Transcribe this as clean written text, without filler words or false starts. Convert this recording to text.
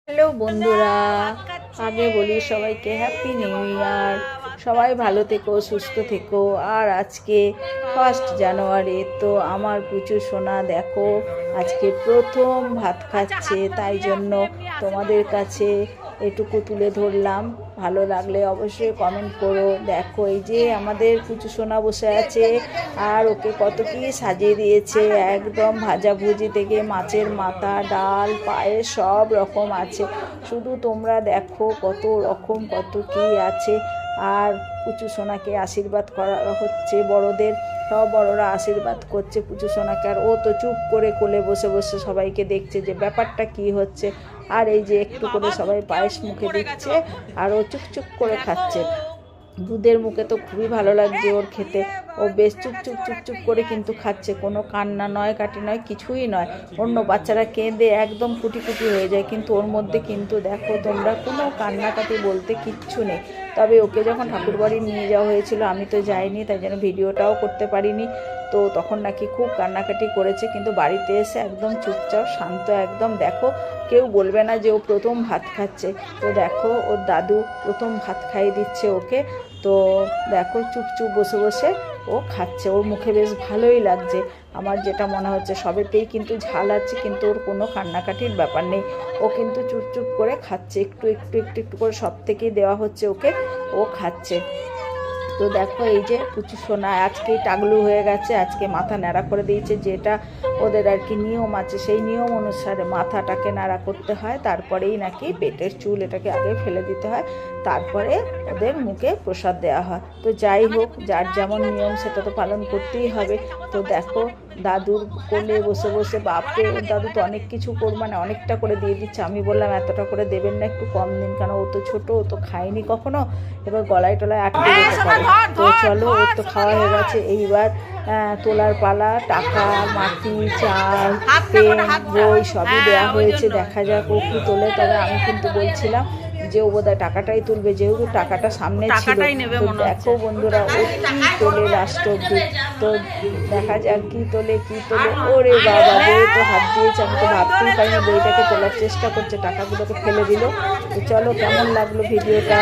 Hello বন্ধুরা, আগে বলি সবাইকে হ্যাপি নিউ ইয়ার। সবাই ভালো থেকো, সুস্থ থেকো। আর আজকে 1 জানুয়ারি, তো আমার পুচু সোনা দেখো আজকে প্রথম ভাত খাচ্ছে, তাই জন্য তোমাদের কাছে এটুকু তুলে ধরলাম। ভালো লাগলে অবশ্যই কমেন্ট করো। দেখো এই যে আমাদের পুচু সোনা বসে আছে, আর ওকে কত কি সাজিয়ে দিয়েছে। একদম ভাজাভুজি থেকে মাছের মাথা, ডাল, পায়েস সব রকম আছে। শুধু তোমরা দেখো কত রকম কত কি আছে। আর পুচু সোনাকে আশীর্বাদ করা হচ্ছে বড়দের, সব বড়রা আশীর্বাদ করছে পুচু সোনাকে। আর ও তো চুপ করে কোলে বসে বসে সবাইকে দেখছে যে ব্যাপারটা কি হচ্ছে। আর এই যে একটু করে সবাই পায়েস মুখে দিচ্ছে, আর ও চুপচুপ করে খাচ্ছে। দুধের মুখে তো খুবই ভালো লাগছে ওর খেতে। ও বেশ চুপচুপ চুপচুপ করে কিন্তু খাচ্ছে, কোনো কান্না নয়, কাটি নয়, কিছুই নয়। অন্য বাচ্চারা কেঁদে একদম কুটি কুটি হয়ে যায়, কিন্তু ওর মধ্যে কিন্তু দেখো তোমরা কোনো কান্নাকাটি বলতে কিচ্ছু নেই। তবে ওকে যখন ঠাকুরবাড়ি নিয়ে যাওয়া হয়েছিল, আমি তো যাইনি, তাই জন্য ভিডিওটাও করতে পারিনি। তো তখন নাকি খুব কান্নাকাটি করেছে, কিন্তু বাড়িতে এসে একদম চুপচাপ শান্ত একদম। দেখো কেউ বলবে না যে ও প্রথম ভাত খাচ্ছে। তো দেখো ওর দাদু প্রথম ভাত খাইয়ে দিচ্ছে ওকে। তো দেখো চুপচুপ বসে বসে ও খাচ্ছে, ওর মুখে বেশ ভালোই লাগছে। আমার যেটা মনে হচ্ছে সবেতেই কিন্তু ঝাল আছে, কিন্তু ওর কোনো কান্নাকাটির ব্যাপার নেই। ও কিন্তু চুপচুপ করে খাচ্ছে, একটু একটু একটু একটু করে সব থেকেই দেওয়া হচ্ছে ওকে, ও খাচ্ছে। তো দেখো এই যে পুচু সোনা আজকেই টাগলু হয়ে গেছে, আজকে মাথা ন্যাড়া করে দিয়েছে। যেটা ওদের আর কি নিয়ম আছে, সেই নিয়ম অনুসারে মাথাটাকে ন্যাড়া করতে হয়, তারপরেই নাকি পেটের চুল এটাকে আগে ফেলে দিতে হয়, তারপরে ওদের মুখে প্রসাদ দেওয়া হয়। তো যাই হোক, যার যেমন নিয়ম সেটা তো পালন করতেই হবে। তো দেখো দাদুর কোলে বসে বসে, বাপরে ওর দাদু তো অনেক কিছু মানে অনেকটা করে দিয়ে দিচ্ছে। আমি বললাম এতটা করে দেবেন না, একটু কম দিন, কারণ ও তো ছোটো, ও তো খায়নি কখনো, এবার গলায় টলায় আটকে যেতে পারে। তো চলো, ওর তো খাওয়া হয়ে গেছে, এইবার তোলার পালা। টাকা, মাটি, চাল, পেন, বই সবই দেওয়া হয়েছে। দেখা যাক ও কি তোলে। তবে আমি কিন্তু বলছিলাম যে ও বোধহয় টাকাটাই তুলবে, যেহেতু টাকাটা সামনে ছিল। তো দেখো বন্ধুরা ও কি তোলে লাস্ট অব্দি। তো দেখা যাক কি তোলে কি তোলে। ওরে বাবা, বই তো হাত দিয়েছে, আমি তো ভাবতেই পারিনি। বইটাকে তোলার চেষ্টা করছে, টাকাগুলোকে ফেলে দিল। তো চলো, কেমন লাগলো ভিডিওটা।